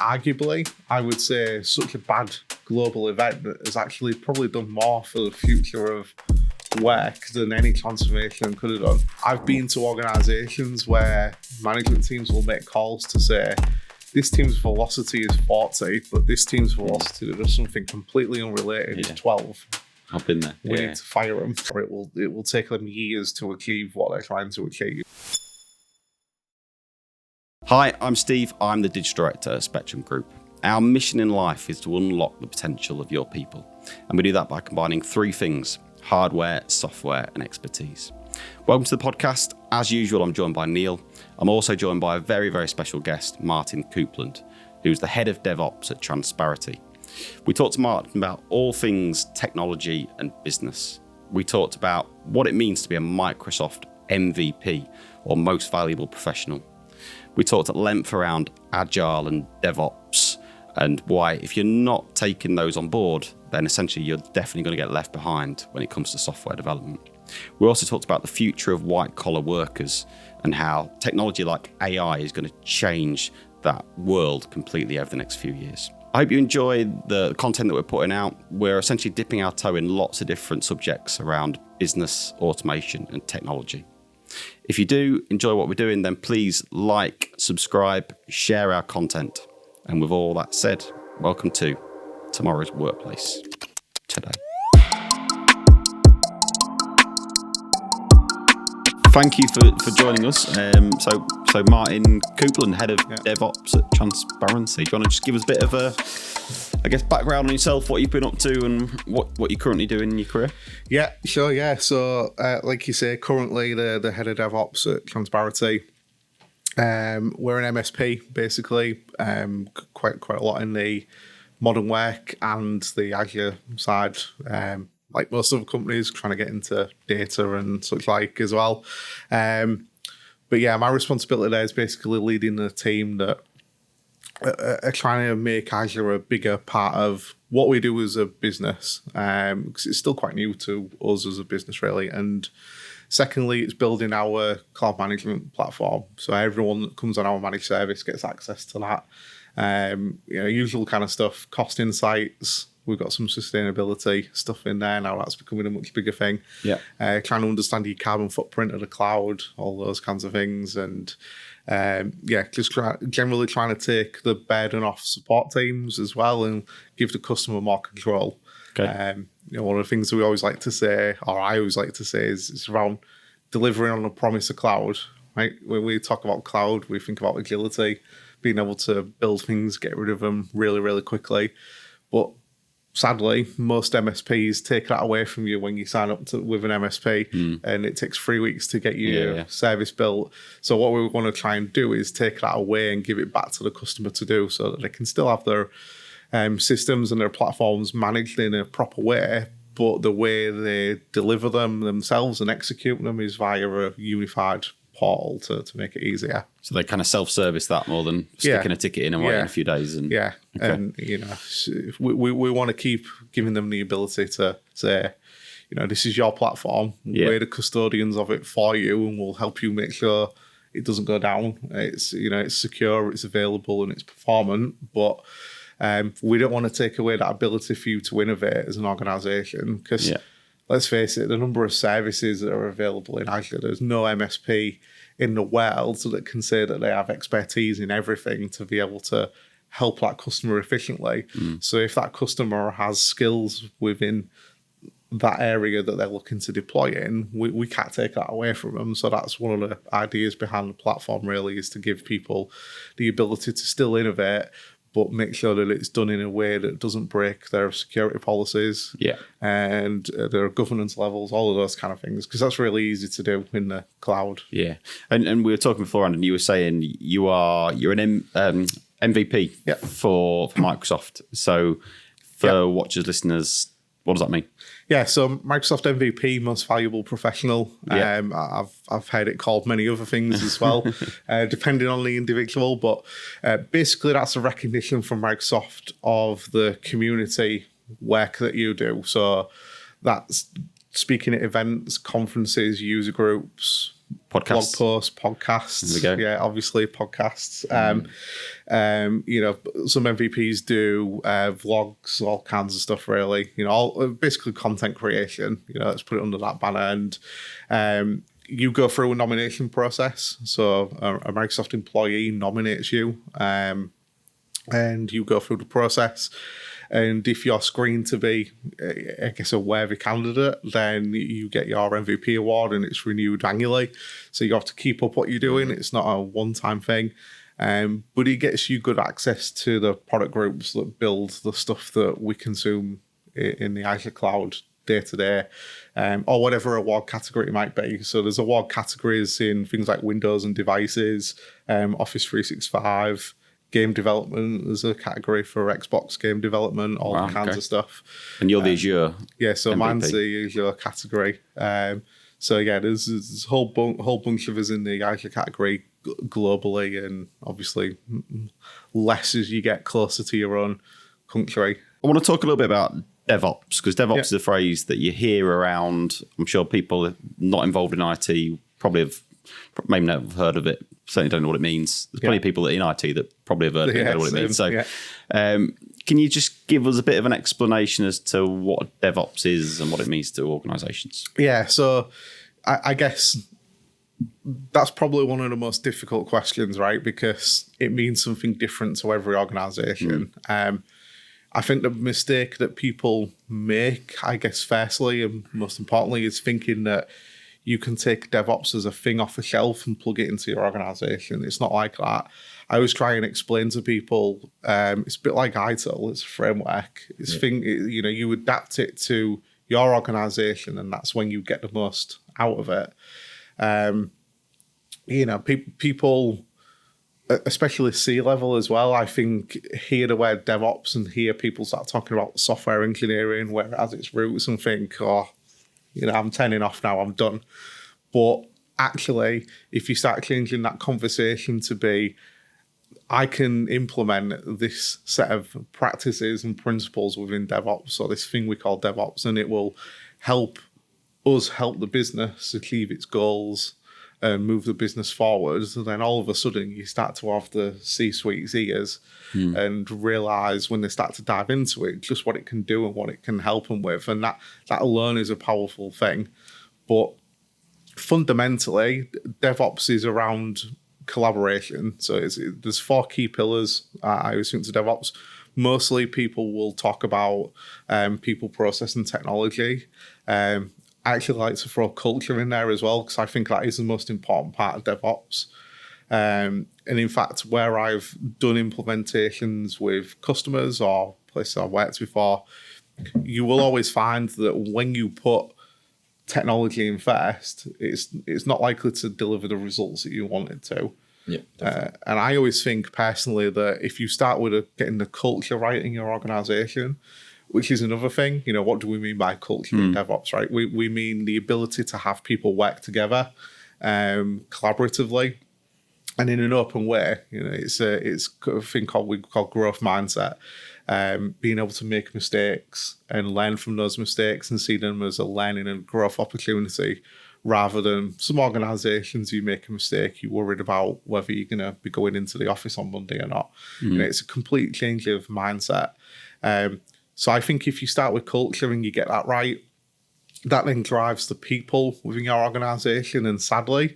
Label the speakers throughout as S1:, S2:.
S1: arguably, I would say such a bad global event that has actually probably done more for the future of work than any transformation could have done. I've been to organisations where management teams will make calls to say, this team's velocity is 40, but this team's velocity that does something completely unrelated is 12.
S2: I've been there.
S1: We need to fire them, or it will take them years to achieve what they're trying to achieve.
S2: Hi, I'm Steve. I'm the Digital Director at Spectrum Group. Our mission in life is to unlock the potential of your people. And we do that by combining three things: hardware, software, and expertise. Welcome to the podcast. As usual, I'm joined by Neil. I'm also joined by a very, very special guest, Martyn Coupland, who's the head of DevOps at Transparity. We talked to Martyn about all things technology and business. We talked about what it means to be a Microsoft MVP, or most valuable professional. We talked at length around Agile and DevOps and why, if you're not taking those on board, then essentially you're definitely going to get left behind when it comes to software development. We also talked about the future of white-collar workers and how technology like AI is going to change that world completely over the next few years. I hope you enjoy the content that we're putting out. We're essentially dipping our toe in lots of different subjects around business, automation, and technology. If you do enjoy what we're doing, then please like, subscribe, share our content. And with all that said, welcome to tomorrow's workplace today. Thank you for joining us. So Martyn Coupland, head of DevOps at Transparency. Do you want to just give us a bit of a, background on yourself, what you've been up to and what you're currently doing in your career?
S1: Yeah, sure, yeah. So, like you say, currently the head of DevOps at Transparity. We're an MSP, basically, quite a lot in the modern work and the Azure side. Like most other companies, trying to get into data and such like as well. But yeah, my responsibility there is basically leading the team that are trying to make Azure a bigger part of what we do as a business, because it's still quite new to us as a business, really. And secondly, it's building our cloud management platform. So everyone that comes on our managed service gets access to that. Usual kind of stuff, cost insights. We've got some sustainability stuff in there now. That's becoming a much bigger thing.
S2: Yeah.
S1: Trying to understand your carbon footprint of the cloud, all those kinds of things. And generally trying to take the burden off support teams as well and give the customer more control.
S2: Okay.
S1: One of the things that we always like to say, or I always like to say, is it's around delivering on the promise of cloud. Right? When we talk about cloud, we think about agility, being able to build things, get rid of them really, really quickly. But sadly, most MSPs take that away from you when you sign up with an MSP, and it takes 3 weeks to get your service built. So what we want to try and do is take that away and give it back to the customer to do, so that they can still have their systems and their platforms managed in a proper way, but the way they deliver them themselves and execute them is via a unified portal to make it easier.
S2: So they kind of self-service that more than sticking a ticket in and waiting a few days. And
S1: and we want to keep giving them the ability to say, this is your platform. We're the custodians of it for you, and we'll help you make sure it doesn't go down. It's it's secure, it's available, and it's performant. But we don't want to take away that ability for you to innovate as an organisation, because let's face it, the number of services that are available in Azure, there's no MSP in the world that can say that they have expertise in everything to be able to help that customer efficiently. So if that customer has skills within that area that they're looking to deploy in, we can't take that away from them. So that's one of the ideas behind the platform, really, is to give people the ability to still innovate, but make sure that it's done in a way that doesn't break their security policies and their governance levels, all of those kind of things, because that's really easy to do in the cloud. Yeah.
S2: And we were talking beforehand, and you were saying you're an MVP for Microsoft. So for watchers, listeners, what does that mean?
S1: Yeah, so Microsoft MVP, most valuable professional. I've heard it called many other things as well, depending on the individual. But basically, that's a recognition from Microsoft of the community work that you do. So that's speaking at events, conferences, user groups,
S2: Podcasts.
S1: blog posts, podcasts.
S2: There we go.
S1: Yeah, obviously podcasts. You know, some MVPs do vlogs, all kinds of stuff. Really, you know, all basically content creation. You know, let's put it under that banner. And you go through a nomination process. So a Microsoft employee nominates you, and you go through the process. And if you're screened to be, I guess, a worthy candidate, then you get your MVP award, and it's renewed annually. So you have to keep up what you're doing. It's not a one-time thing. But it gets you good access to the product groups that build the stuff that we consume in the Azure cloud day to day, or whatever award category it might be. So there's award categories in things like Windows and devices, Office 365, game development. There's a category for Xbox game development, all kinds of stuff.
S2: And you're the Azure.
S1: Yeah, so
S2: MVP.
S1: mine's the Azure category. So yeah, there's a whole bunch of us in the Azure category globally, and obviously less as you get closer to your own country.
S2: I want to talk a little bit about DevOps, because DevOps is a phrase that you hear around. I'm sure people not involved in IT probably maybe never heard of it, certainly don't know what it means. There's plenty of people in IT that probably have heard of it, don't know what it means. So can you just give us a bit of an explanation as to what DevOps is and what it means to organizations?
S1: Yeah, so I guess that's probably one of the most difficult questions, right? Because it means something different to every organization. I think the mistake that people make, I guess, firstly and most importantly, is thinking that you can take DevOps as a thing off the shelf and plug it into your organization. It's not like that. I always try and explain to people, it's a bit like ITIL, it's a framework. It's you know, you adapt it to your organization, and that's when you get the most out of it. You know, people, especially C-level as well, I think hear the word DevOps and hear people start talking about software engineering where it has its roots and think, oh, you know, I'm turning off now, I'm done. But actually, if you start changing that conversation to be, I can implement this set of practices and principles within DevOps, or this thing we call DevOps, and it will help us help the business achieve its goals and move the business forward. And then all of a sudden, you start to have the C-suite's ears and realize when they start to dive into it, just what it can do and what it can help them with. And that alone is a powerful thing. But fundamentally, DevOps is around collaboration. So there's 4 key pillars, I always think, to DevOps. Mostly people will talk about people, process, and technology. I actually like to throw culture in there as well, because I think that is the most important part of DevOps. And in fact, where I've done implementations with customers or places I've worked before, you will always find that when you put technology in first, it's not likely to deliver the results that you want it to. Yeah, and I always think personally that if you start with getting the culture right in your organization, which is another thing, you know, what do we mean by culture in DevOps, right? We mean the ability to have people work together collaboratively and in an open way. You know, it's a thing we call growth mindset. Being able to make mistakes and learn from those mistakes and see them as a learning and growth opportunity, rather than some organizations, you make a mistake, you're worried about whether you're going to be going into the office on Monday or not. You know, it's a complete change of mindset. So I think if you start with culture and you get that right, that then drives the people within your organization. And sadly,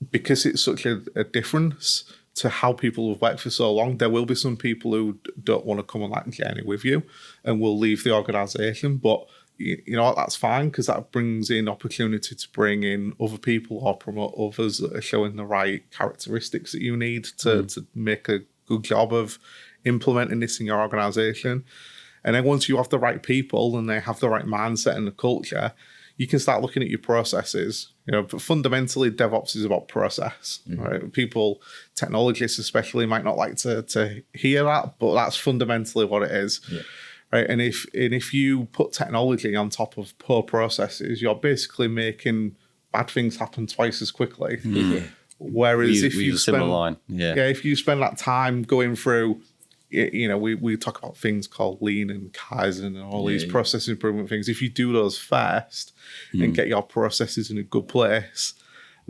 S1: because it's such a difference to how people have worked for so long, there will be some people who don't want to come on that journey with you and will leave the organization. But you know what, that's fine, because that brings in opportunity to bring in other people or promote others that are showing the right characteristics that you need to make a good job of implementing this in your organization. And then once you have the right people and they have the right mindset and the culture, you can start looking at your processes. You know, but fundamentally, DevOps is about process, right? People, technologists especially, might not like to hear that, but that's fundamentally what it is, right? And if you put technology on top of poor processes, you're basically making bad things happen twice as quickly. Whereas if you spend, if you spend that time going through, you know, we talk about things called lean and Kaizen and all these process improvement things. If you do those first and get your processes in a good place,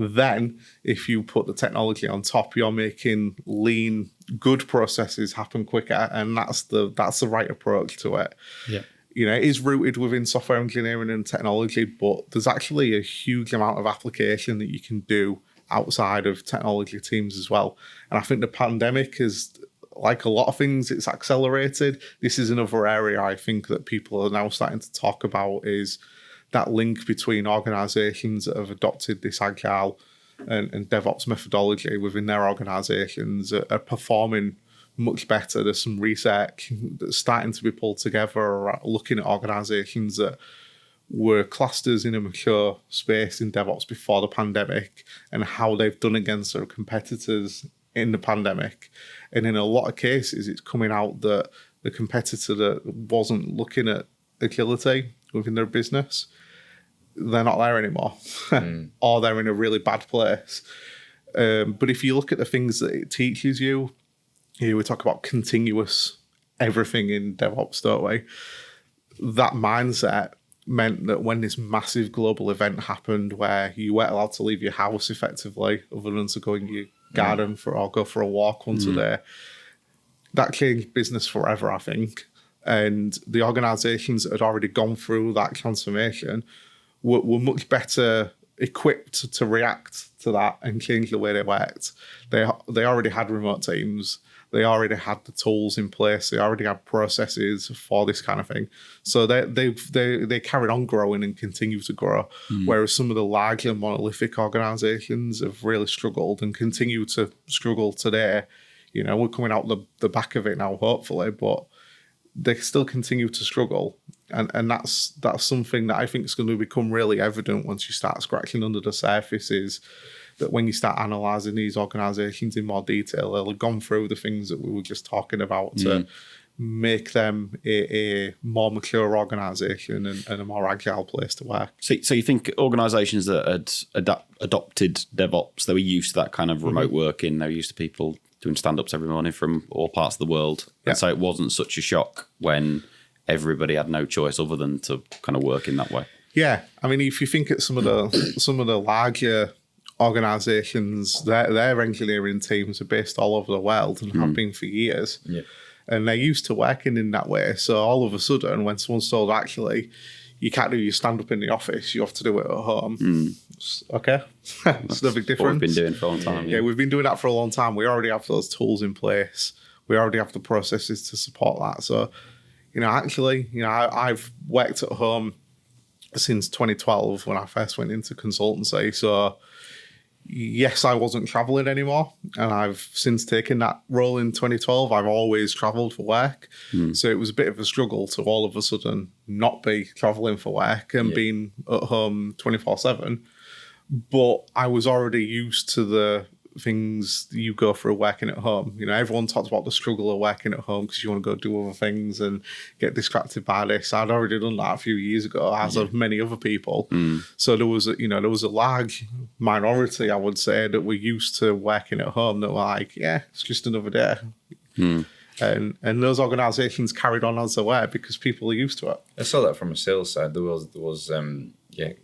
S1: Then, if you put the technology on top, you're making lean, good processes happen quicker, and that's the right approach to it.
S3: Yeah.
S1: You know, it is rooted within software engineering and technology, but there's actually a huge amount of application that you can do outside of technology teams as well. And I think the pandemic is, like a lot of things, it's accelerated. This is another area I think that people are now starting to talk about, is that link between organizations that have adopted this agile and DevOps methodology within their organizations are performing much better. There's some research that's starting to be pulled together looking at organizations that were clusters in a mature space in DevOps before the pandemic and how they've done against their competitors in the pandemic. And in a lot of cases, it's coming out that the competitor that wasn't looking at agility within their business, they're not there anymore, or they're in a really bad place. But if you look at the things that it teaches you, we talk about continuous everything in DevOps, don't we? That mindset meant that when this massive global event happened where you weren't allowed to leave your house effectively, other than to go in your garden or go for a walk once a day, that changed business forever, I think. And the organizations that had already gone through that transformation were much better equipped to react to that and change the way they worked. They already had remote teams. They already had the tools in place. They already had processes for this kind of thing. So they carried on growing and continue to grow. Whereas some of the larger monolithic organizations have really struggled and continue to struggle today. You know, we're coming out the back of it now, hopefully, but they still continue to struggle. And that's something that I think is going to become really evident once you start scratching under the surface, is that when you start analysing these organisations in more detail, they'll have gone through the things that we were just talking about to make them a more mature organisation and a more agile place to work.
S2: So you think organisations that had adopted DevOps, they were used to that kind of remote working, they were used to people doing stand-ups every morning from all parts of the world. And so it wasn't such a shock when everybody had no choice other than to kind of work in that way.
S1: Yeah. I mean, if you think at some of the larger organisations, their engineering teams are based all over the world and have been for years. Yeah. And they're used to working in that way. So all of a sudden, when someone's told, actually, you can't do your stand-up in the office, you have to do it at home. Okay. It's no big difference.
S2: What we've been doing for a long time.
S1: Yeah, we've been doing that for a long time. We already have those tools in place. We already have the processes to support that. So, you know, actually, you know, I've worked at home since 2012 when I first went into consultancy. So, yes, I wasn't traveling anymore. And I've since taken that role in 2012. I've always traveled for work. So it was a bit of a struggle to all of a sudden not be traveling for work and being at home 24/7. But I was already used to the things you go through working at home. You know, everyone talks about the struggle of working at home because you want to go do other things and get distracted by this. I'd already done that a few years ago, as have many other people. So there was a large minority, I would say, that were used to working at home that were like, yeah, it's just another day. And those organisations carried on as they were because people are used to it.
S3: I saw that from a sales side. There was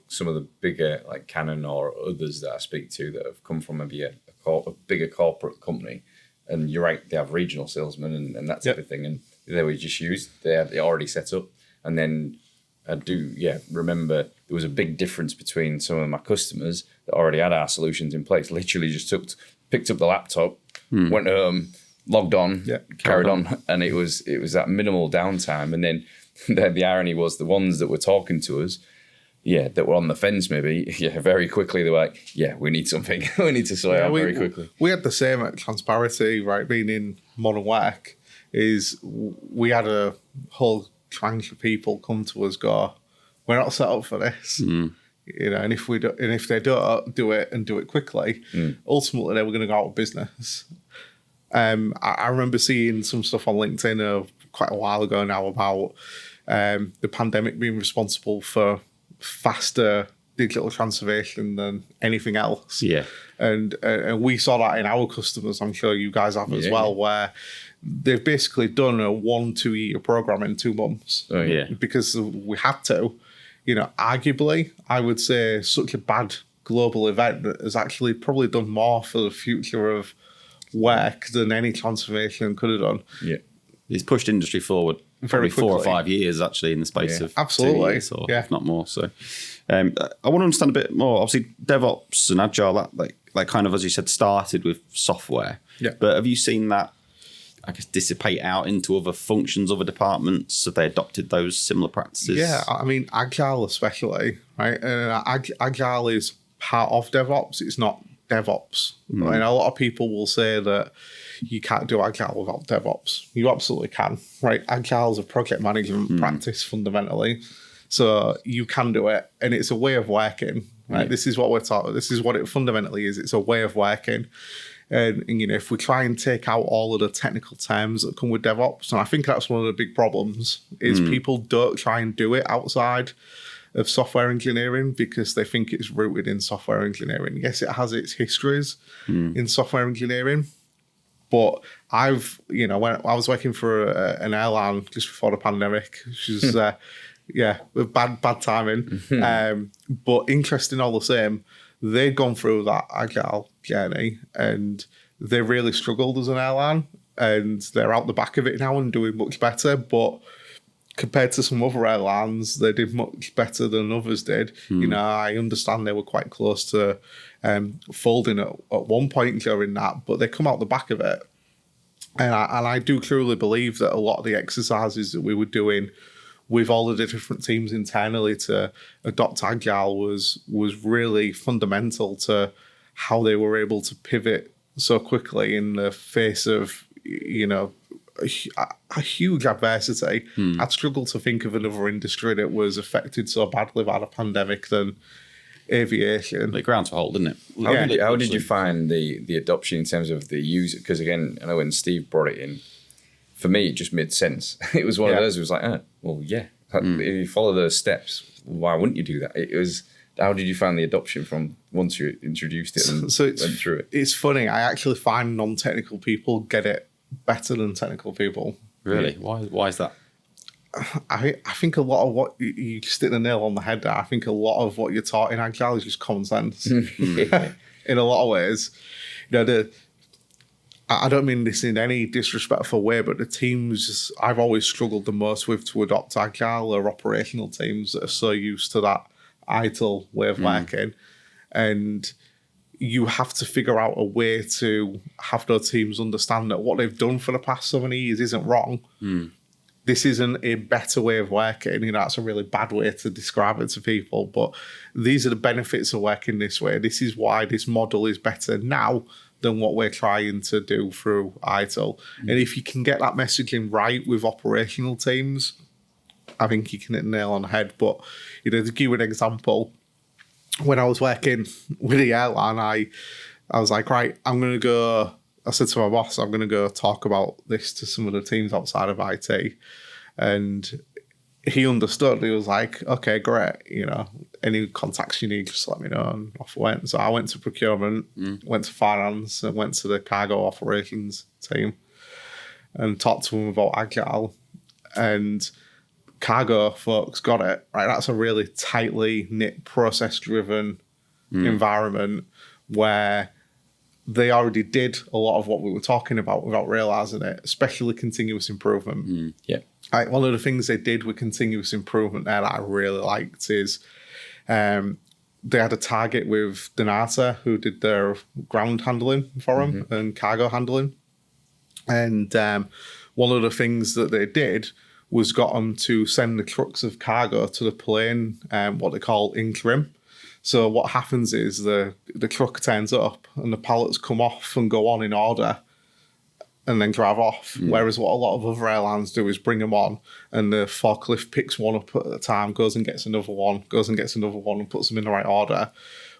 S3: some of the bigger, like Canon or others that I speak to that have come from maybe a bigger corporate company. And you're right, they have regional salesmen and that type of thing. And they were just used, they already set up. And then I do, remember there was a big difference between some of my customers that already had our solutions in place, literally just picked up the laptop, went home, logged on, carried on. And it was that minimal downtime. And then the irony was the ones that were talking to us, that were on the fence maybe, very quickly they were like, we need something. We need to sort it out very quickly.
S1: We had the same at Transparity, right? Being in modern work, is we had a whole tranche of people come to us go, we're not set up for this. You know, and if they don't do it and do it quickly, ultimately they were going to go out of business. I remember seeing some stuff on LinkedIn quite a while ago now about the pandemic being responsible for faster digital transformation than anything else. And we saw that in our customers. I'm sure you guys have as well, where they've basically done a 1-2 year program in 2 months. Because we had to. You know, arguably, I would say such a bad global event that has actually probably done more for the future of work than any transformation could have done.
S3: Yeah.
S2: It's pushed industry forward
S1: Very
S2: probably 4 or
S1: quickly.
S2: 5 years actually in the space of
S1: absolutely.
S2: 2 years or
S1: Yeah.
S2: if not more. So I want to understand a bit more. Obviously, DevOps and Agile, that kind of, as you said, started with software.
S1: Yeah.
S2: But have you seen that, I guess, dissipate out into other functions, other departments? Have they adopted those similar practices?
S1: Yeah, I mean, Agile especially, right? Agile is part of DevOps. It's not DevOps. And a lot of people will say that you can't do Agile without DevOps. You absolutely can, right? Agile is a project management practice fundamentally. So you can do it, and it's a way of working, right?
S2: Yeah.
S1: This is what we're talking. This is what it fundamentally is. It's a way of working. And you know, if we try and take out all of the technical terms that come with DevOps, and I think that's one of the big problems, is people don't try and do it outside of software engineering because they think it's rooted in software engineering. Yes, it has its histories in software engineering, but when I was working for an airline just before the pandemic, which is with bad timing, but interesting all the same. They'd gone through that Agile journey and they really struggled as an airline, and they're out the back of it now and doing much better. But compared to some other airlines, they did much better than others did. You know, I understand they were quite close to folding at one point during that, but they come out the back of it. And I do truly believe that a lot of the exercises that we were doing with all of the different teams internally to adopt Agile was really fundamental to how they were able to pivot so quickly in the face of, you know, a huge adversity. I'd struggle to think of another industry that was affected so badly by the pandemic than aviation.
S2: The ground to hold, didn't it?
S3: How did you find the adoption in terms of the user? Because again, I know when Steve brought it in, for me, it just made sense. It was one of those. It was like, well, yeah. If you follow those steps, why wouldn't you do that? It was. How did you find the adoption from once you introduced it and went through it?
S1: It's funny. I actually find non-technical people get it better than technical people.
S2: Really? Why is that?
S1: I think a lot of what you just hit the nail on the head there. I think a lot of what you're taught in Agile is just common sense. In a lot of ways, you know, I don't mean this in any disrespectful way, but the teams I've always struggled the most with to adopt Agile are operational teams that are so used to that ITIL way of working. And you have to figure out a way to have those teams understand that what they've done for the past so many years isn't wrong. This isn't a better way of working. You know, that's a really bad way to describe it to people, but these are the benefits of working this way. This is why this model is better now than what we're trying to do through ITIL. And if you can get that messaging right with operational teams, I think you can hit the nail on the head. But, you know, to give you an example, when I was working with the airline, I was like, right, I said to my boss, I'm going to go talk about this to some of the teams outside of IT. And he understood. He was like, okay, great. You know, any contacts you need, just let me know. And off I went. So I went to procurement, went to finance, and went to the cargo operations team and talked to them about Agile. And cargo folks got it, right? That's a really tightly knit, process-driven environment where they already did a lot of what we were talking about without realizing it, especially continuous improvement. Like one of the things they did with continuous improvement there that I really liked is they had a target with Donata, who did their ground handling for them and cargo handling. And one of the things that they did was got them to send the trucks of cargo to the plane, what they call in trim. So what happens is the truck turns up and the pallets come off and go on in order and then drive off. Whereas what a lot of other airlines do is bring them on and the forklift picks one up at a time, goes and gets another one, and puts them in the right order.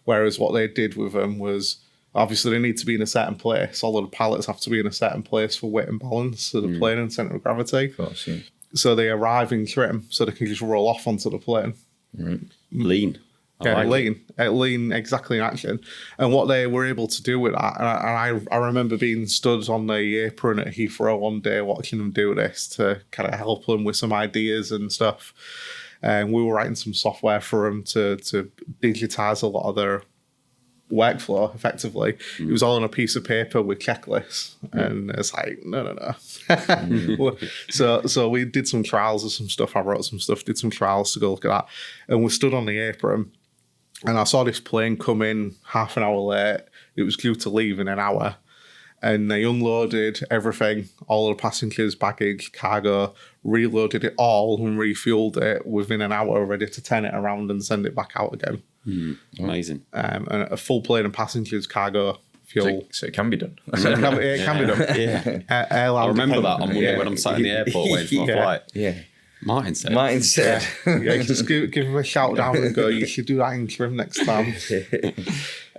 S1: Whereas what they did with them was, obviously they need to be in a certain place. All of the pallets have to be in a certain place for weight and balance of the plane and centre of gravity.
S3: Of course, yeah.
S1: So they arrive in trim so they can just roll off onto the plane.
S2: Lean.
S1: Lean, exactly in action. And what they were able to do with that, and I remember being stood on the apron at Heathrow one day watching them do this to kind of help them with some ideas and stuff. And we were writing some software for them to digitize a lot of their workflow effectively. It was all on a piece of paper with checklists, and it's like no. So we did some trials of some stuff. I wrote some stuff, did some trials to go look at that, and we stood on the apron, and I saw this plane come in half an hour late. It was due to leave in an hour, and they unloaded everything, all of the passengers, baggage, cargo, reloaded it all and refueled it within an hour, ready to turn it around and send it back out again.
S2: Amazing.
S1: And a full plane of passengers, cargo, fuel.
S3: So it can be done.
S1: It can be done.
S2: Yeah.
S1: Airline
S2: I remember that on Monday
S1: yeah.
S2: when I'm sat in the airport waiting for my flight.
S3: Yeah.
S2: Martyn said.
S1: Yeah, just give him a shout down and go, you should do that in trim next time.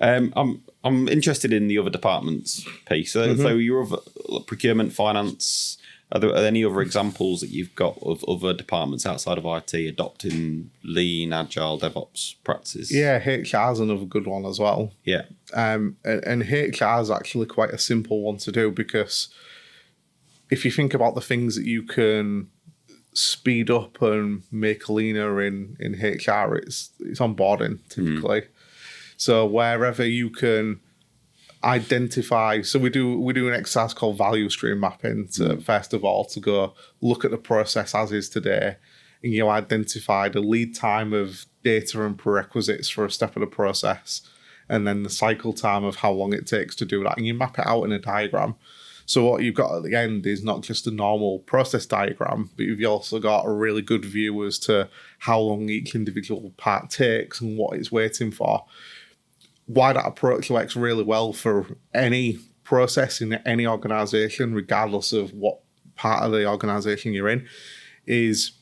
S2: I'm interested in the other departments piece. So your other procurement, finance. Are there any other examples that you've got of other departments outside of IT adopting lean, agile, DevOps practices?
S1: Yeah, HR is another good one as well.
S2: Yeah.
S1: And HR is actually quite a simple one to do, because if you think about the things that you can speed up and make leaner in HR, it's onboarding typically. So wherever you can identify, so we do an exercise called value stream mapping to, first of all, to go look at the process as is today, and you identify the lead time of data and prerequisites for a step of the process, and then the cycle time of how long it takes to do that, and you map it out in a diagram. So what you've got at the end is not just a normal process diagram, but you've also got a really good view as to how long each individual part takes and what it's waiting for. Why that approach works really well for any process in any organization, regardless of what part of the organization you're in, is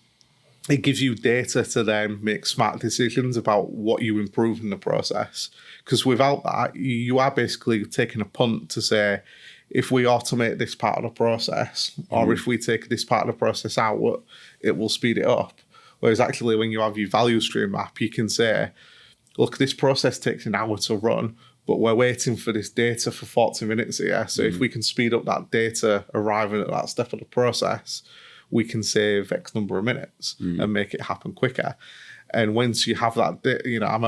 S1: it gives you data to then make smart decisions about what you improve in the process. Because without that, you are basically taking a punt to say, if we automate this part of the process, or if we take this part of the process out, it will speed it up. Whereas actually, when you have your value stream map, you can say, look, this process takes an hour to run, but we're waiting for this data for 40 minutes here. So if we can speed up that data arriving at that step of the process, we can save X number of minutes and make it happen quicker. And once you have that,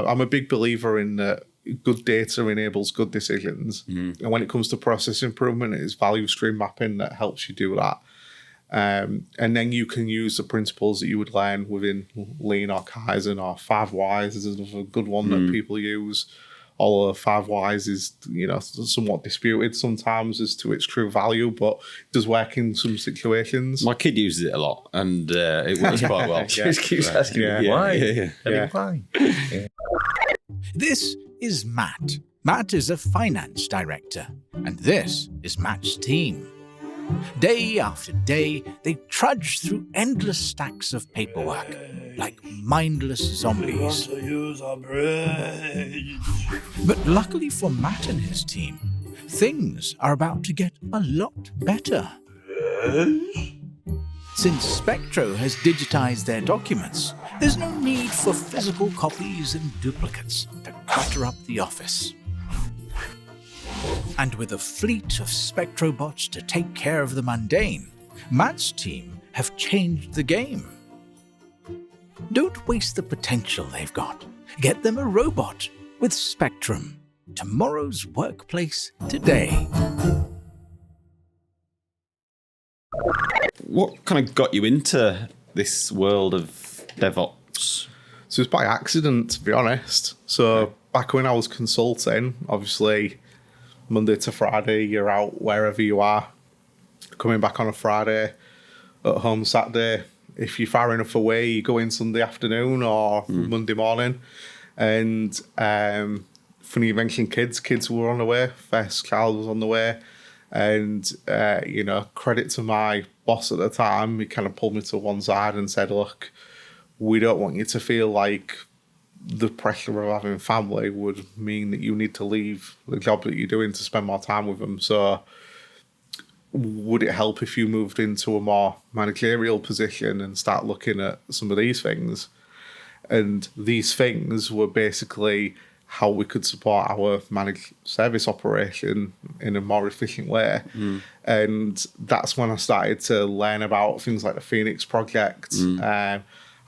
S1: I'm a big believer in that good data enables good decisions. And when it comes to process improvement, it's value stream mapping that helps you do that. And then you can use the principles that you would learn within Lean or Kaizen, or 5 Whys is another good one that people use. Although 5 Whys is, somewhat disputed sometimes as to its true value, but it does work in some situations.
S2: My kid uses it a lot, and it works quite well.
S3: Just keeps asking why. Why?
S4: This is Matt. Matt is a finance director, and this is Matt's team. Day after day, they trudge through endless stacks of paperwork, like mindless zombies. But luckily for Matt and his team, things are about to get a lot better. Since Spectro has digitized their documents, there's no need for physical copies and duplicates to clutter up the office. And with a fleet of Spectrobots to take care of the mundane, Matt's team have changed the game. Don't waste the potential they've got. Get them a robot with Spectrum. Tomorrow's workplace today.
S2: What kind of got you into this world of DevOps?
S1: So it's by accident, to be honest. So back when I was consulting, obviously Monday to Friday, you're out wherever you are. Coming back on a Friday, at home Saturday. If you're far enough away, you go in Sunday afternoon or Monday morning. And funny you mentioned kids. Kids were on the way. First child was on the way. And, credit to my boss at the time, he kind of pulled me to one side and said, look, we don't want you to feel like the pressure of having family would mean that you need to leave the job that you're doing to spend more time with them. So would it help if you moved into a more managerial position and start looking at some of these things? And these things were basically how we could support our managed service operation in a more efficient way. And that's when I started to learn about things like the Phoenix Project.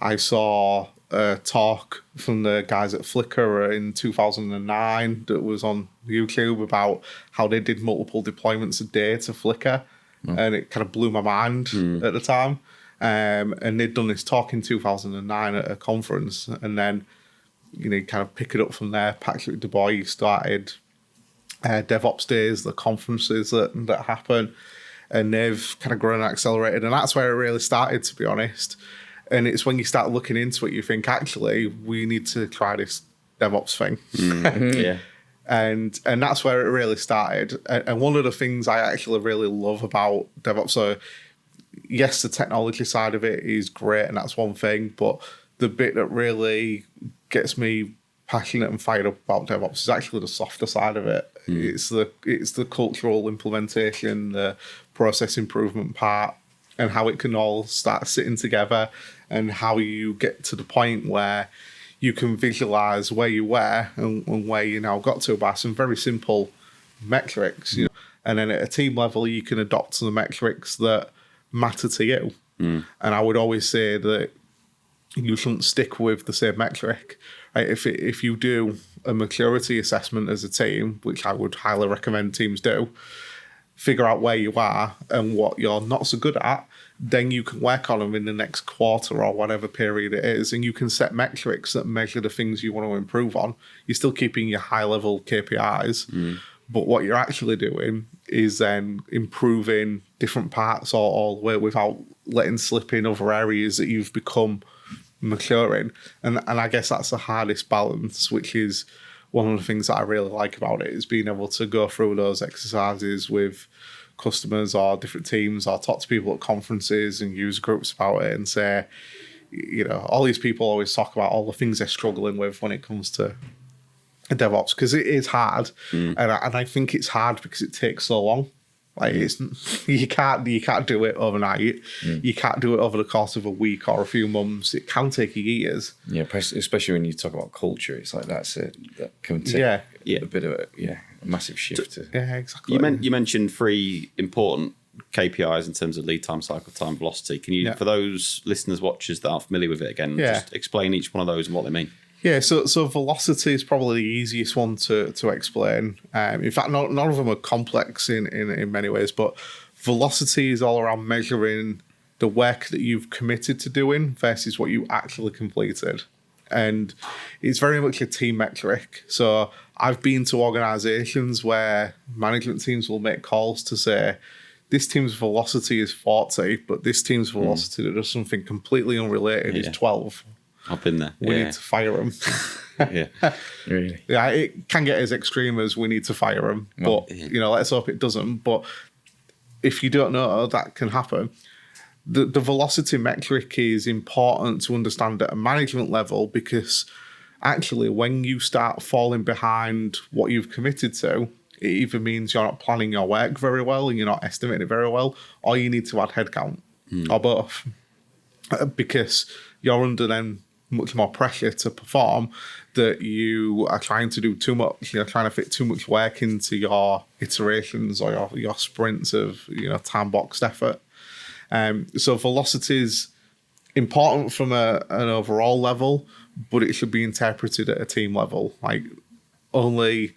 S1: I saw a talk from the guys at Flickr in 2009 that was on YouTube about how they did multiple deployments a day to Flickr. And it kind of blew my mind at the time. And they'd done this talk in 2009 at a conference. And then, you kind of pick it up from there. Patrick Du Bois started DevOps days, the conferences that happen. And they've kind of grown and accelerated. And that's where it really started, to be honest. And it's when you start looking into it, you think, actually, we need to try this DevOps thing.
S2: Yeah.
S1: And that's where it really started. And one of the things I actually really love about DevOps, so yes, the technology side of it is great, and that's one thing, but the bit that really gets me passionate and fired up about DevOps is actually the softer side of it. It's the cultural implementation, the process improvement part, and how it can all start sitting together, and how you get to the point where you can visualize where you were and where you now got to by some very simple metrics, and then at a team level, you can adopt the metrics that matter to you. And I would always say that you shouldn't stick with the same metric. Right? If you do a maturity assessment as a team, which I would highly recommend teams do, figure out where you are and what you're not so good at, then you can work on them in the next quarter or whatever period it is, and you can set metrics that measure the things you want to improve on. You're still keeping your high-level KPIs, but what you're actually doing is then improving different parts all the way without letting slip in other areas that you've become mature in. And I guess that's the hardest balance, which is one of the things that I really like about it, is being able to go through those exercises with customers or different teams, or talk to people at conferences and user groups about it, and say, all these people always talk about all the things they're struggling with when it comes to DevOps, because it is hard. And I think it's hard because it takes so long. Like you can't do it overnight. You can't do it over the course of a week or a few months. It can take you years.
S3: Yeah, especially when you talk about culture, it's like that can take a bit of a massive shift.
S1: Yeah, exactly.
S2: You mentioned 3 important KPIs in terms of lead time, cycle time, velocity. Can you, for those listeners, watchers that aren't familiar with it again, just explain each one of those and what they mean?
S1: Yeah, so velocity is probably the easiest one to explain. In fact, none of them are complex in many ways, but velocity is all around measuring the work that you've committed to doing versus what you actually completed. And it's very much a team metric. So I've been to organizations where management teams will make calls to say, this team's velocity is 40, but this team's velocity that does something completely unrelated is 12.
S2: I've been there.
S1: We need to fire them.
S3: Really?
S1: Yeah, it can get as extreme as we need to fire them, but let's hope it doesn't. But if you don't know, that can happen. The velocity metric is important to understand at a management level, because actually when you start falling behind what you've committed to, it either means you're not planning your work very well and you're not estimating it very well, or you need to add headcount, or both, because you're under then much more pressure to perform, that you are trying to do too much. You're trying to fit too much work into your iterations or your sprints of time boxed effort. So velocity is important from an overall level, but it should be interpreted at a team level. Like only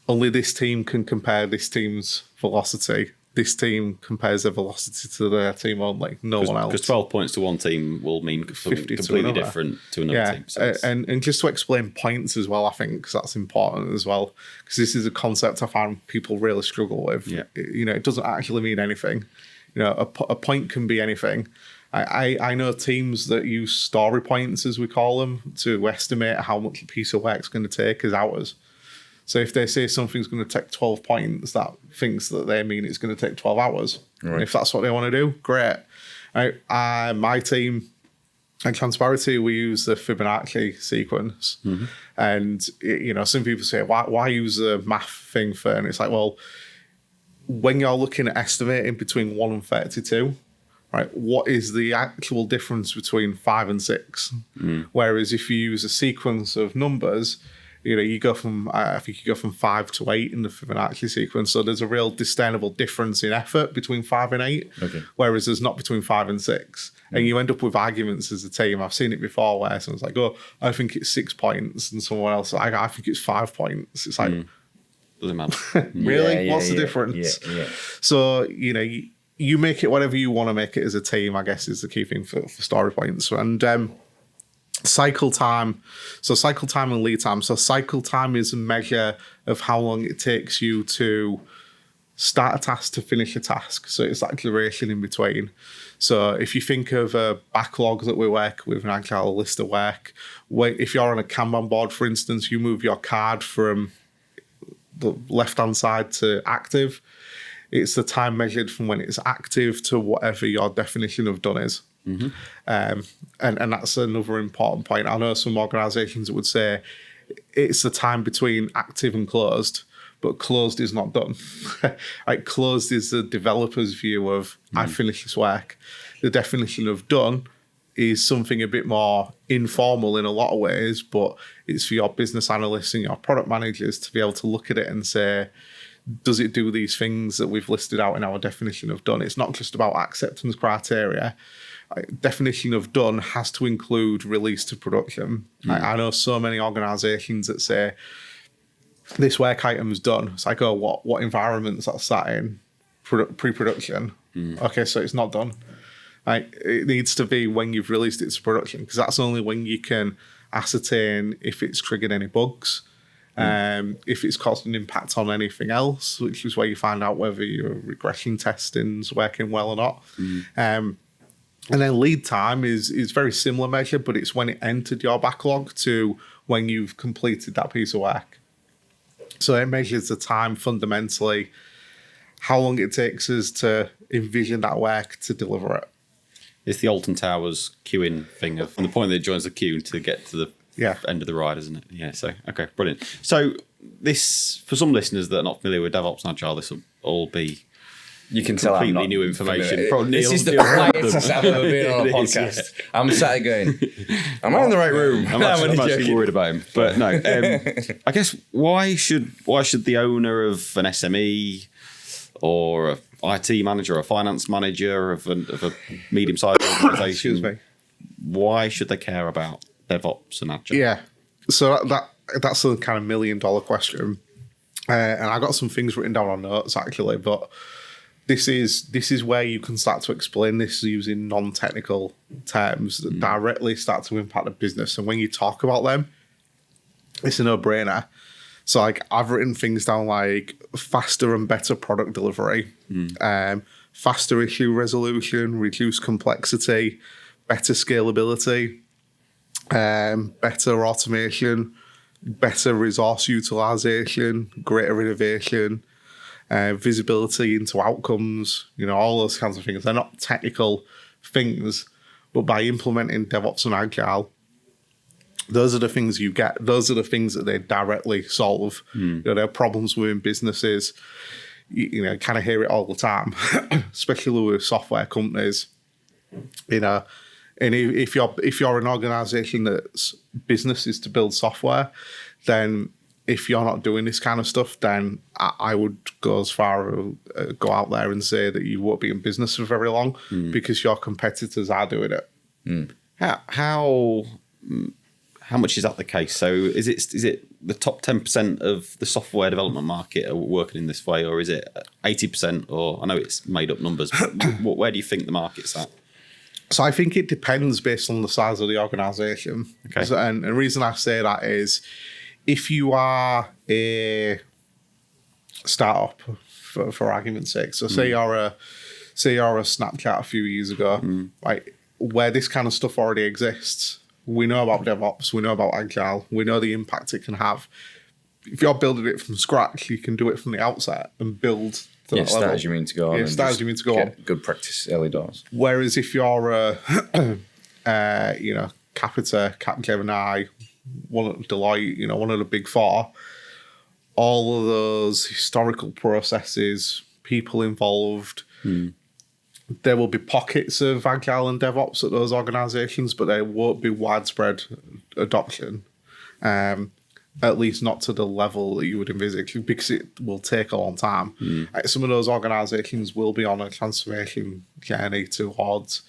S1: this team can compare this team's velocity. This team compares their velocity to their team only. No one else.
S2: Because 12 points to one team will mean something completely different to another team. So
S1: and just to explain points as well, I think, because that's important as well. Because this is a concept I find people really struggle with.
S2: Yeah.
S1: It doesn't actually mean anything. A point can be anything. I know teams that use story points, as we call them, to estimate how much a piece of work is going to take as hours. So if they say something's going to take 12 points, that thinks that they mean it's going to take 12 hours. Right. And if that's what they want to do, great. My team at Transparity, we use the Fibonacci sequence. And, some people say, why use the math thing for? And it's like, well, when you're looking at estimating between 1 and 32, right, what is the actual difference between 5 and 6? Whereas if you use a sequence of numbers, you go from, I think you go from 5 to 8 in the Fibonacci sequence. So there's a real discernible difference in effort between 5 and 8, whereas there's not between 5 and 6. And you end up with arguments as a team. I've seen it before where someone's like, oh, I think it's 6 points. And someone else, I think it's 5 points. It's like,
S2: doesn't matter.
S1: really? What's the difference? So, you make it whatever you want to make it as a team, I guess, is the key thing for story points. And cycle time. So cycle time and lead time. So cycle time is a measure of how long it takes you to start a task to finish a task. So it's that duration in between. So if you think of a backlog that we work with, an agile list of work, if you're on a Kanban board, for instance, you move your card from the left-hand side to active. It's the time measured from when it's active to whatever your definition of done is. And that's another important point. I know some organizations would say it's the time between active and closed, but closed is not done. Like, closed is the developer's view of I finished this work. The definition of done is something a bit more informal in a lot of ways, but it's for your business analysts and your product managers to be able to look at it and say, does it do these things that we've listed out in our definition of done? It's not just about acceptance criteria. Definition of done has to include release to production. I know so many organizations that say this work item's done. It's like, oh, what environment's that sat in? Pre-production. Okay, so it's not done. It needs to be when you've released it to production, because that's only when you can ascertain if it's triggered any bugs, if it's caused an impact on anything else, which is where you find out whether your regression testing's working well or not. And then lead time is very similar measure, but it's when it entered your backlog to when you've completed that piece of work. So it measures the time fundamentally, how long it takes us to envision that work to deliver it.
S2: It's the Alton Towers queuing thing from the point that it joins the queue to get to the end of the ride, isn't it? Yeah, so, okay, brilliant. So this, for some listeners that are not familiar with DevOps and Agile, this will all be
S3: you can tell
S2: completely new information.
S3: This is the quietest I've ever been on a podcast. Yeah. I'm sat going, am I in the right room?
S2: I'm actually worried about him. But no, I guess why should the owner of an SME or a IT manager or a finance manager of a medium-sized organization, why should they care about DevOps and Agile?
S1: Yeah, so that's a kind of $1 million question. And I got some things written down on notes, actually, but this is where you can start to explain this using non-technical terms that directly start to impact the business. And when you talk about them, it's a no-brainer. So like, I've written things down like faster and better product delivery, faster issue resolution, reduced complexity, better scalability, better automation, better resource utilization, greater innovation, visibility into outcomes, all those kinds of things. They're not technical things, but by implementing DevOps and Agile, those are the things you get. Those are the things that they directly solve. There are problems within businesses. You kind of hear it all the time, especially with software companies. And if you're an organization that's business is to build software, then if you're not doing this kind of stuff, then I would go as far as go out there and say that you won't be in business for very long because your competitors are doing it.
S2: How much is that the case? So is it the top 10% of the software development market are working in this way, or is it 80%? Or I know it's made up numbers, but where do you think the market's at?
S1: So I think it depends based on the size of the organization. Okay. So, and the reason I say that is, if you are a startup, for argument's sake, so say you're a Snapchat a few years ago, like where this kind of stuff already exists, we know about DevOps, we know about Agile, we know the impact it can have. If you're building it from scratch, you can do it from the outset and build to that level.
S3: As you mean to go on.
S1: Start as you mean to go on.
S3: Good practice early doors.
S1: Whereas if you're Capita, Capgemini, Deloitte, one of the big four, all of those historical processes, people involved, there will be pockets of Agile and DevOps at those organizations, but there won't be widespread adoption. at least not to the level that you would envisage, because it will take a long time. Some of those organizations will be on a transformation journey towards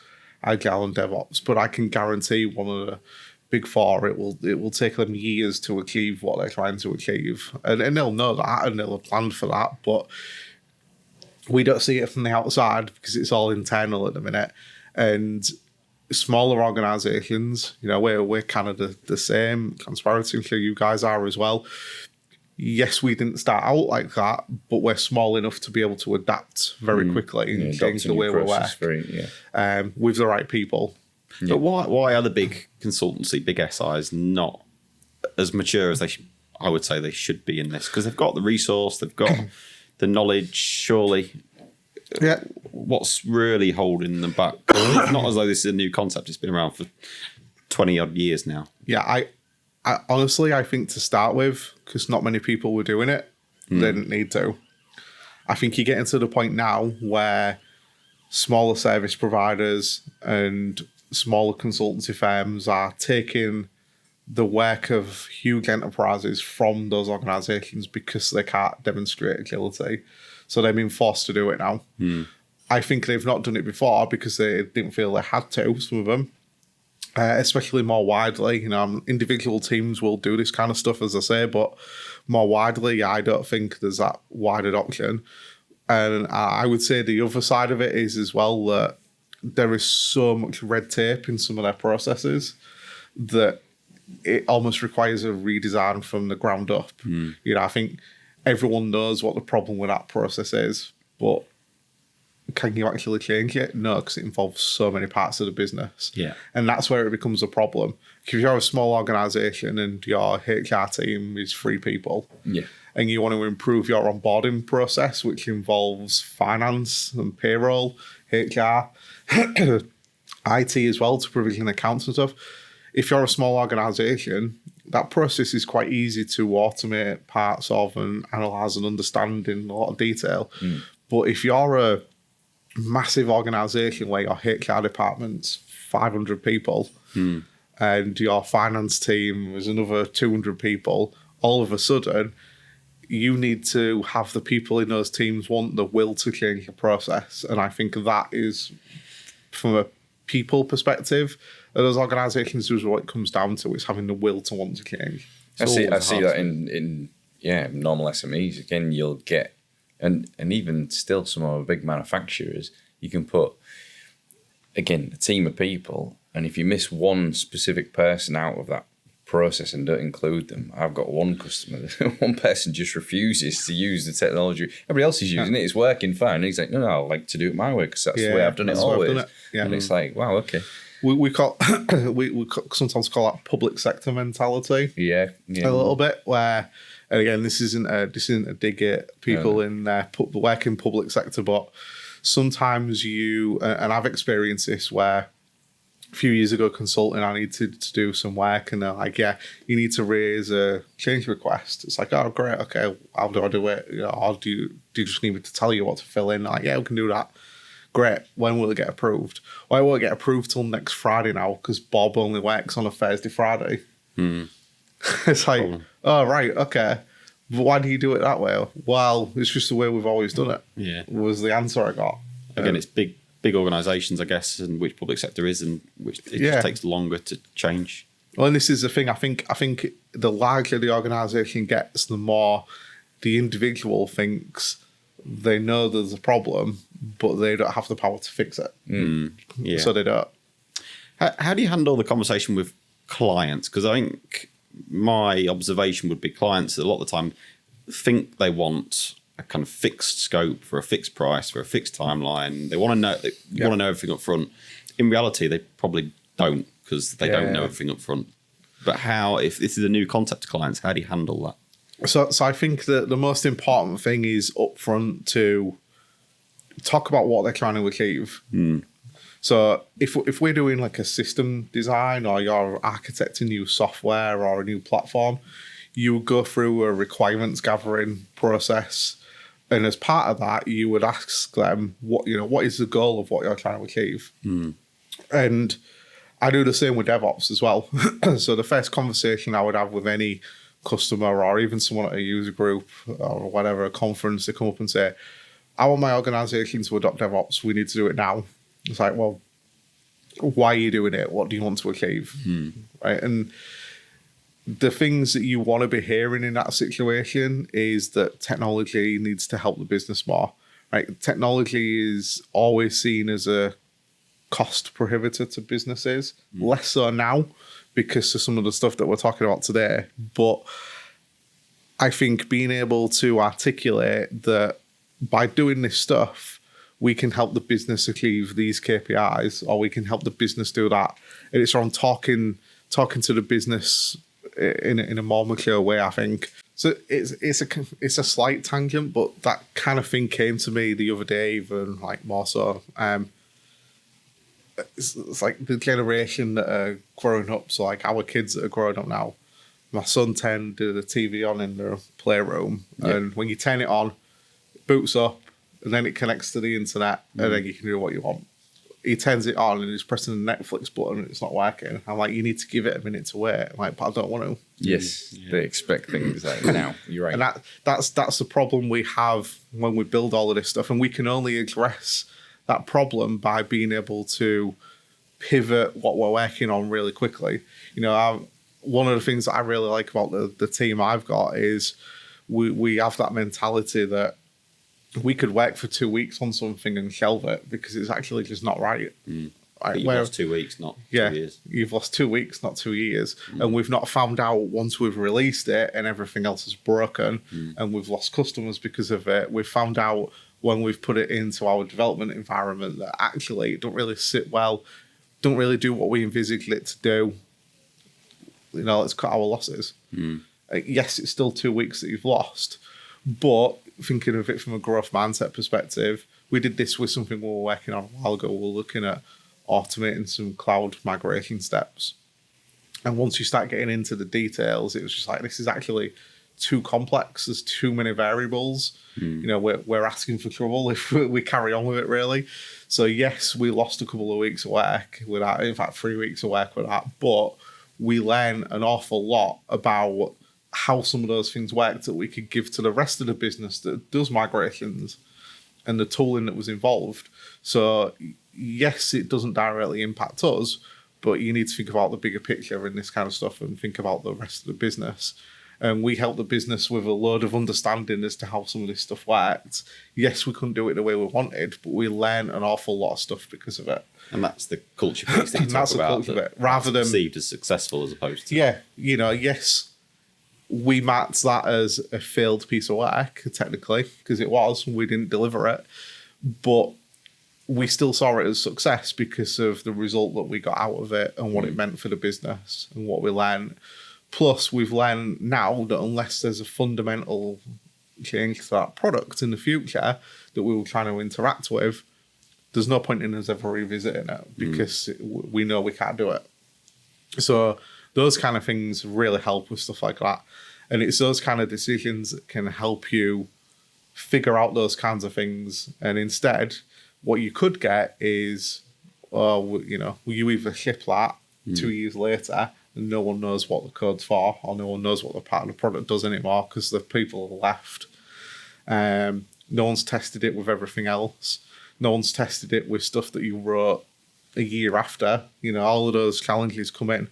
S1: Agile and DevOps, but I can guarantee one of the Big Four, it will take them years to achieve what they're trying to achieve. And they'll know that, and they'll have planned for that, but we don't see it from the outside because it's all internal at the minute. And smaller organizations, we're kind of the same. Transparity, I'm sure you guys are as well. Yes, we didn't start out like that, but we're small enough to be able to adapt very quickly and change the way we work with the right people.
S2: But why are the big consultancy, big SIs, not as mature as I would say they should be in this? Because they've got the resource, they've got the knowledge, surely.
S1: Yeah.
S2: What's really holding them back? It's not as though this is a new concept. It's been around for 20-odd years now.
S1: Yeah, I honestly, I think to start with, because not many people were doing it, they didn't need to. I think you're getting to the point now where smaller service providers and smaller consultancy firms are taking the work of huge enterprises from those organizations because they can't demonstrate agility. So they've been forced to do it now. I think they've not done it before because they didn't feel they had to, some of them, especially more widely. Individual teams will do this kind of stuff, as I say, but more widely, I don't think there's that wide adoption. And I would say the other side of it is as well that there is so much red tape in some of their processes that it almost requires a redesign from the ground up. I think everyone knows what the problem with that process is, but can you actually change it? No, because it involves so many parts of the business.
S2: Yeah.
S1: And that's where it becomes a problem. If you're a small organization and your HR team is 3 people, and you want to improve your onboarding process, which involves finance and payroll, HR, IT as well, to provision accounts and stuff. If you're a small organization, that process is quite easy to automate parts of and analyze and understand in a lot of detail. But if you're a massive organization where your HR department's 500 people and your finance team is another 200 people, all of a sudden you need to have the people in those teams want the will to change the process. And I think that is, from a people perspective, those organizations is what it comes down to, is having the will to want to change.
S3: I see that in normal SMEs. Again, you'll get, and even still some of the big manufacturers, you can put, again, a team of people, and if you miss one specific person out of that process and don't include them, I've got one customer, one person just refuses to use the technology. Everybody else is using it, it's working fine. And he's like, no, I like to do it my way because that's the way I've done it always. And it's like, wow, okay.
S1: We sometimes call that public sector mentality.
S3: Yeah.
S1: A little bit, where, and again, this isn't a dig at people in work in public sector, but sometimes and I've experienced this where a few years ago consulting, I needed to do some work, and they're like, you need to raise a change request. It's like, oh, great, okay, how do I do it? Or do you just need me to tell you what to fill in? Like, we can do that. Great. When will it get approved? Well, it won't get approved till next Friday now because Bob only works on a Thursday, Friday. It's like, oh, right, okay. But why do you do it that way? Well, it's just the way we've always done it.
S2: Yeah.
S1: Was the answer I got.
S2: Again, it's big organisations, I guess, and which public sector is, and which it just takes longer to change.
S1: Well, and this is the thing. I think the larger the organisation gets, the more the individual thinks they know there's a problem, but they don't have the power to fix it. So they don't.
S2: How do you handle the conversation with clients? Because I think my observation would be clients a lot of the time think they want a kind of fixed scope for a fixed price, for a fixed timeline. They want to know want to know everything up front. In reality, they probably don't, because they don't know everything up front. But if this is a new concept to clients, how do you handle that?
S1: So I think that the most important thing is upfront to talk about what they're trying to achieve. So if we're doing like a system design, or you're architecting new software or a new platform, you would go through a requirements gathering process. And as part of that, you would ask them what is the goal of what you're trying to achieve. And I do the same with DevOps as well. So the first conversation I would have with any customer or even someone at a user group or whatever, a conference, they come up and say, I want my organization to adopt DevOps. We need to do it now. It's like, well, why are you doing it? What do you want to achieve? Right. And the things that you want to be hearing in that situation is that technology needs to help the business more. Right. Technology is always seen as a cost prohibitor to businesses, less so now because of some of the stuff that we're talking about today. But I think being able to articulate that by doing this stuff, we can help the business achieve these KPIs, or we can help the business do that. And it's from talking to the business in a more mature way, I think. So it's a slight tangent, but that kind of thing came to me the other day, even like more so. It's like the generation that are growing up, so like our kids that are growing up now. My son turned the TV on in the playroom, and when you turn it on, it boots up, and then it connects to the internet, and then you can do what you want. He turns it on and he's pressing the Netflix button and it's not working. I'm like, you need to give it a minute to wait. I'm like, but I don't want to.
S3: Yes, they expect things like now. You're right.
S1: And that's the problem we have when we build all of this stuff, and we can only address that problem by being able to pivot what we're working on really quickly. You know, one of the things that I really like about the team I've got is we have that mentality that we could work for 2 weeks on something and shelve it because it's actually just not right.
S2: But you've lost 2 weeks, not 2 years.
S1: You've lost 2 weeks, not 2 years. And we've not found out once we've released it and everything else is broken and we've lost customers because of it. We've found out when we've put it into our development environment that actually it don't really sit well, don't really do what we envisaged it to do. You know, let's cut our losses. Yes, it's still 2 weeks that you've lost, but thinking of it from a growth mindset perspective, we did this with something we were working on a while ago. We're looking at automating some cloud migration steps. And once you start getting into the details, it was just like, this is actually too complex. There's too many variables. You know, we're asking for trouble if we carry on with it, really. So yes, we lost a couple of weeks of work with that. In fact, 3 weeks of work with that. But we learned an awful lot about how some of those things worked that we could give to the rest of the business that does migrations and the tooling that was involved. So yes, it doesn't directly impact us, but you need to think about the bigger picture in this kind of stuff and think about the rest of the business. And we help the business with a load of understanding as to how some of this stuff worked. Yes, we couldn't do it the way we wanted, but we learned an awful lot of stuff because of it.
S2: And that's the culture piece that you talk about. Culture bit.
S1: Rather than
S2: perceived as successful as opposed to...
S1: Yeah, you know, yes, we marked that as a failed piece of work, technically, because it was, we didn't deliver it. But we still saw it as success because of the result that we got out of it and what it meant for the business and what we learned. Plus, we've learned now that unless there's a fundamental change to that product in the future that we were trying to interact with, there's no point in us ever revisiting it because we know we can't do it. So those kind of things really help with stuff like that. And it's those kind of decisions that can help you figure out those kinds of things. And instead, what you could get is, you know, you either ship that 2 years later and no one knows what the code's for, or no one knows what the part of the product does anymore because the people have left. No one's tested it with everything else. No one's tested it with stuff that you wrote a year after. You know, all of those challenges come in.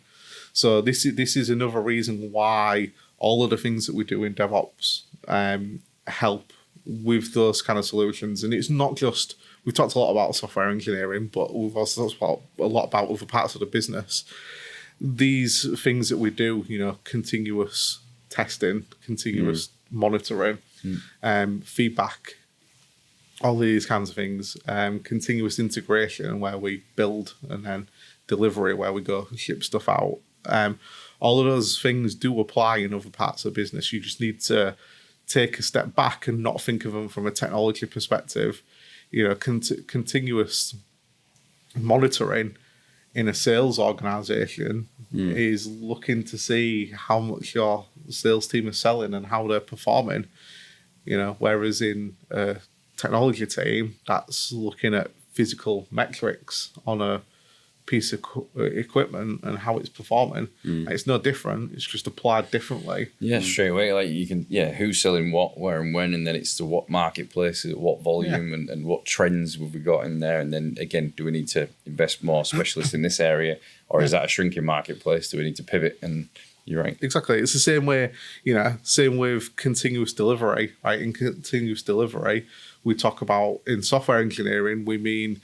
S1: So this is another reason why all of the things that we do in DevOps help with those kind of solutions. And it's not just, we've talked a lot about software engineering, but we've also talked a lot about other parts of the business. These things that we do, you know, continuous testing, continuous monitoring, feedback, all these kinds of things, continuous integration where we build and then delivery where we go ship stuff out. All of those things do apply in other parts of the business. You just need to take a step back and not think of them from a technology perspective. You know, continuous monitoring in a sales organization is looking to see how much your sales team is selling and how they're performing. You know, whereas in a technology team, that's looking at physical metrics on a piece of equipment and how it's performing. It's no different. It's just applied differently.
S3: Yeah, straight away. Like you can, who's selling what, where, and when, and then it's to what marketplaces, what volume, and what trends have we got in there, and then again, do we need to invest more specialists in this area, or is that a shrinking marketplace? Do we need to pivot? And you're right.
S1: Exactly. It's the same way, same with continuous delivery, right? In continuous delivery, we talk about in software engineering, we mean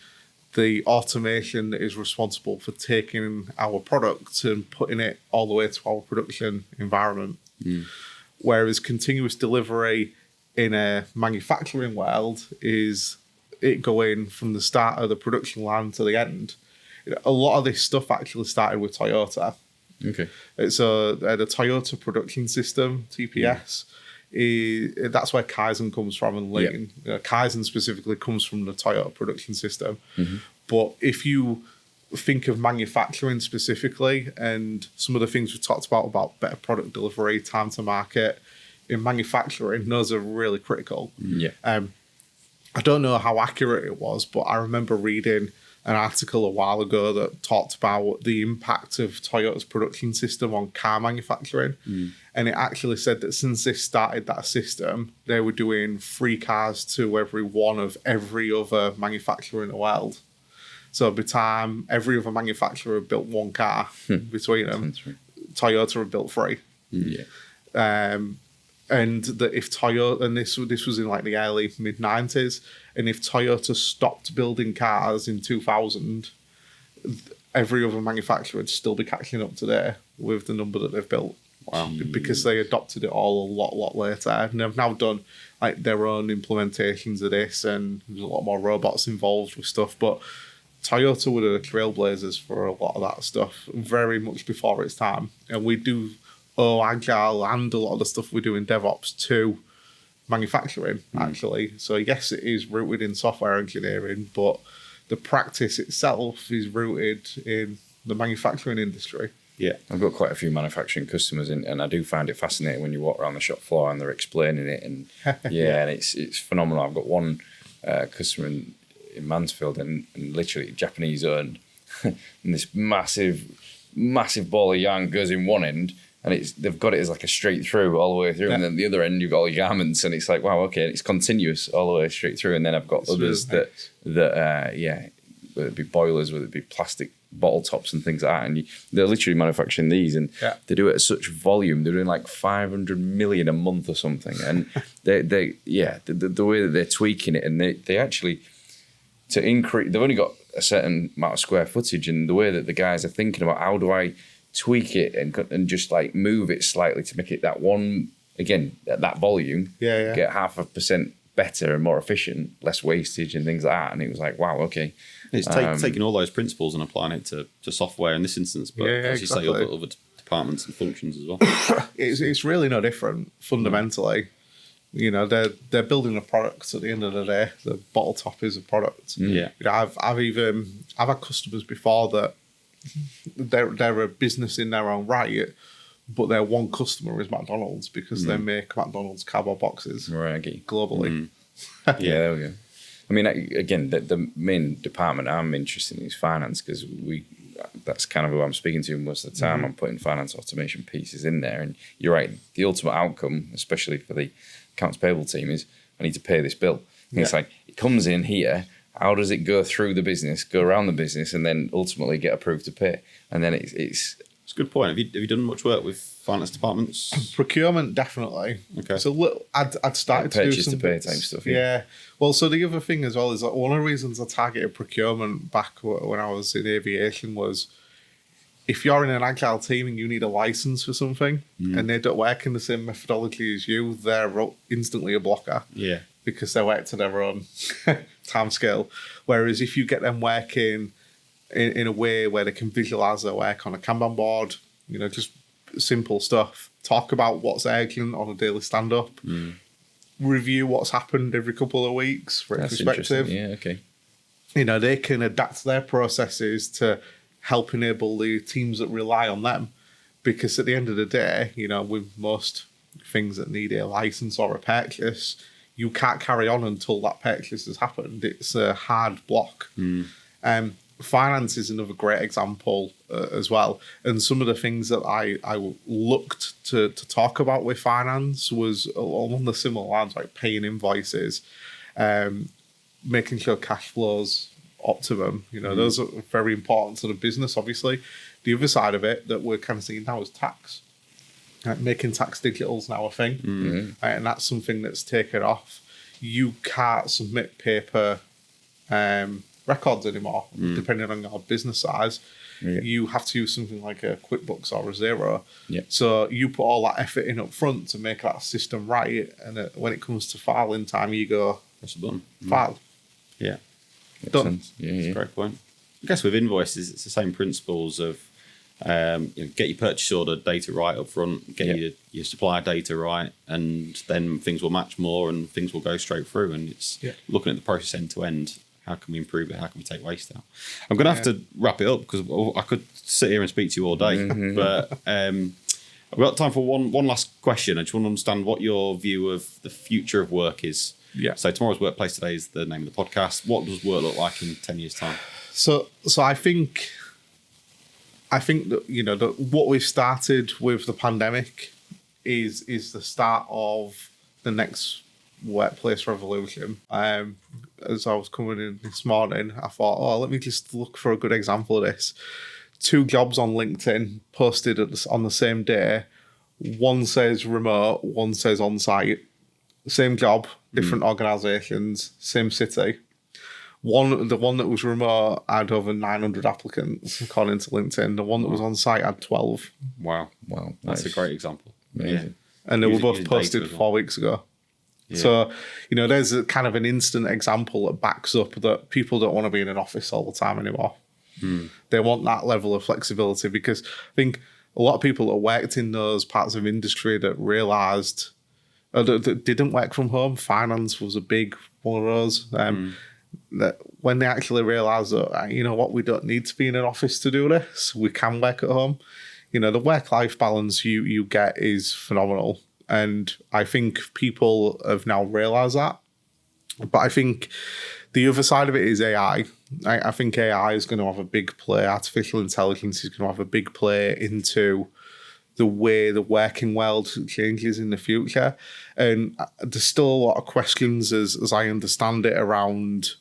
S1: the automation that is responsible for taking our product and putting it all the way to our production environment. Whereas continuous delivery in a manufacturing world is it going from the start of the production line to the end. A lot of this stuff actually started with Toyota.
S3: Okay.
S1: So the Toyota production system, TPS, that's where Kaizen comes from, and Lean. Kaizen specifically comes from the Toyota production system. But if you think of manufacturing specifically, and some of the things we talked about better product delivery, time to market, in manufacturing, those are really critical. I don't know how accurate it was, but I remember reading an article a while ago that talked about the impact of Toyota's production system on car manufacturing. And it actually said that since they started that system, they were doing 3 cars to every one of every other manufacturer in the world. So by the time every other manufacturer built 1 car between them, Toyota had built 3. And that if Toyota, and this was in like the early mid-90s, and if Toyota stopped building cars in 2000, every other manufacturer would still be catching up today with the number that they've built.
S2: Wow.
S1: Because they adopted it all a lot later. And they've now done like their own implementations of this, and there's a lot more robots involved with stuff. But Toyota were the trailblazers for a lot of that stuff, very much before its time. And we do Agile and a lot of the stuff we do in DevOps to manufacturing, actually. So yes, it is rooted in software engineering, but the practice itself is rooted in the manufacturing industry.
S3: I've got quite a few manufacturing customers, and I do find it fascinating when you walk around the shop floor and they're explaining it, and and it's phenomenal. I've got one customer in Mansfield, and literally Japanese owned, and this massive ball of yarn goes in one end, and they've got it as like a straight through all the way through, and then the other end you've got all your garments, and it's like, wow, okay, it's continuous all the way straight through. And then I've got others that whether it be boilers, whether it be plastic bottle tops and things like that, and they're literally manufacturing these, and they do it at such volume. They're doing like 500 million a month or something, and the way that they're tweaking it, and they actually, to increase, they've only got a certain amount of square footage, and the way that the guys are thinking about how do I tweak it and just like move it slightly to make it that one, again, at that volume, get 0.5% better and more efficient, less wastage and things like that. And it was like, wow, okay.
S2: It's taking all those principles and applying it to software in this instance, but as you say, other departments and functions as well.
S1: It's really no different fundamentally. You know, they're building a product at the end of the day. The bottle top is a product. You know, I've had customers before that they're a business in their own right, but their one customer is McDonald's because they make McDonald's cardboard boxes globally.
S3: There we go. I mean, again, the main department I'm interested in is finance, because that's kind of who I'm speaking to most of the time. I'm putting finance automation pieces in there, and you're right. The ultimate outcome, especially for the accounts payable team, is I need to pay this bill. And it's like, it comes in here. How does it go through the business, go around the business, and then ultimately get approved to pay? And then it's
S2: a good point. Have you done much work with finance departments?
S1: Procurement, definitely.
S2: Okay.
S1: So I'd started to do some
S3: purchase to pay type stuff.
S1: Yeah. Well, so the other thing as well is that one of the reasons I targeted procurement back when I was in aviation was, if you're in an agile team and you need a license for something and they don't work in the same methodology as you, they're instantly a blocker.
S2: Yeah.
S1: Because they work to their own time scale. Whereas if you get them working in a way where they can visualize their work on a Kanban board, you know, just simple stuff, talk about what's urgent on a daily stand-up, review what's happened every couple of weeks for perspective.
S3: Yeah, okay.
S1: You know, they can adapt their processes to help enable the teams that rely on them. Because at the end of the day, you know, with most things that need a license or a purchase, you can't carry on until that purchase has happened. It's a hard block. finance is another great example as well. And some of the things that I looked to talk about with finance was along the similar lines, like paying invoices, making sure cash flows optimum. Those are very important to the business, obviously. The other side of it that we're kind of seeing now is tax. Like making tax digital is now a thing, right? And that's something that's taken off. You can't submit paper records anymore, depending on your business size. You have to use something like a QuickBooks or a Xero. So you put all that effort in up front to make that system right, and when it comes to filing time, you go
S2: press a button,
S1: file.
S2: Yeah,
S1: done.
S2: That's a great point. I guess with invoices, it's the same principles of get your purchase order data right up front, get your supplier data right, and then things will match more and things will go straight through. And it's looking at the process end to end. How can we improve it? How can we take waste out? I'm going to have to wrap it up because I could sit here and speak to you all day. But I've got time for one last question. I just want to understand what your view of the future of work is. So Tomorrow's Workplace Today is the name of the podcast. What does work look like in 10 years' time?
S1: So I think that that what we've started with the pandemic is the start of the next workplace revolution. As I was coming in this morning, I thought, let me just look for a good example of this. 2 jobs on LinkedIn posted on the same day. One says remote, one says on site. Same job, different organisations, same city. The one that was remote had over 900 applicants, according to LinkedIn. The one that was on site had 12.
S2: Wow. That's a great example.
S3: Amazing.
S1: And they were both posted 4 weeks ago. So, there's a kind of an instant example that backs up that people don't want to be in an office all the time anymore. They want that level of flexibility, because I think a lot of people that worked in those parts of industry that realised that didn't work from home. Finance was a big one of those. That when they actually realised that, we don't need to be in an office to do this. We can work at home. The work-life balance you get is phenomenal. And I think people have now realised that. But I think the other side of it is AI. I think AI is going to have a big play. Artificial intelligence is going to have a big play into the way the working world changes in the future. And there's still a lot of questions, as I understand it, around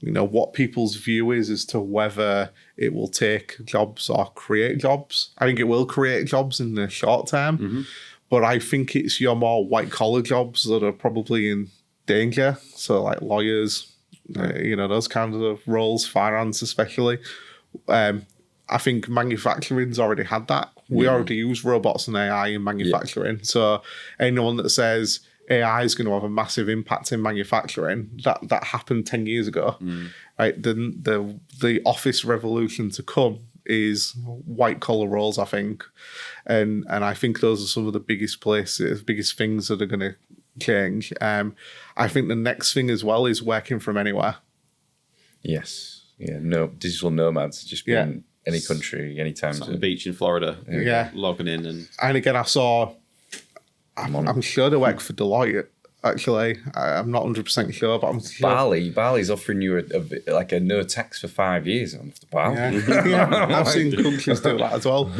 S1: what people's view is as to whether it will take jobs or create jobs. I think it will create jobs in the short term. But I think it's your more white-collar jobs that are probably in danger. So like lawyers, those kinds of roles, finance especially. I think manufacturing's already had that. We already use robots and AI in manufacturing. So anyone that says AI is going to have a massive impact in manufacturing, that happened 10 years ago. Right? The office revolution to come is white collar roles, I think, and I think those are some of the biggest things that are going to change. I think the next thing as well is working from anywhere. Yes, no digital nomads, just being in any country, anytime.
S2: Like the beach in Florida, logging in and
S1: again, I'm sure they work for Deloitte. Actually, I'm not 100% sure, but I'm sure.
S3: Bali's offering you a no tax for 5 years on the Bali.
S1: I've seen countries do that as well.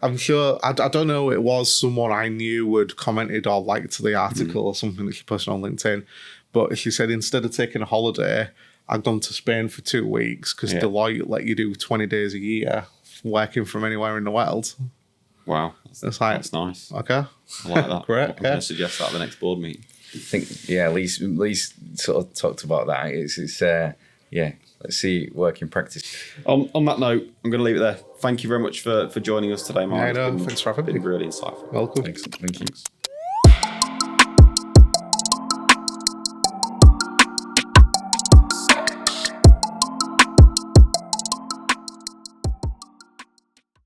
S1: I'm sure. I don't know. It was someone I knew had commented or liked the article or something that she posted on LinkedIn, but she said instead of taking a holiday, I'd gone to Spain for 2 weeks because Deloitte let you do 20 days a year working from anywhere in the world.
S2: Wow, that's nice.
S1: Okay,
S2: I like that.
S1: Great.
S2: I'm going to suggest that at the next board meeting.
S3: I think, Lee's sort of talked about that. It's let's see work in practice.
S2: On that note, I'm going to leave it there. Thank you very much for joining us today, Mark.
S1: Thanks for having me.
S2: Been really insightful.
S1: Welcome.
S3: Excellent. Thank you.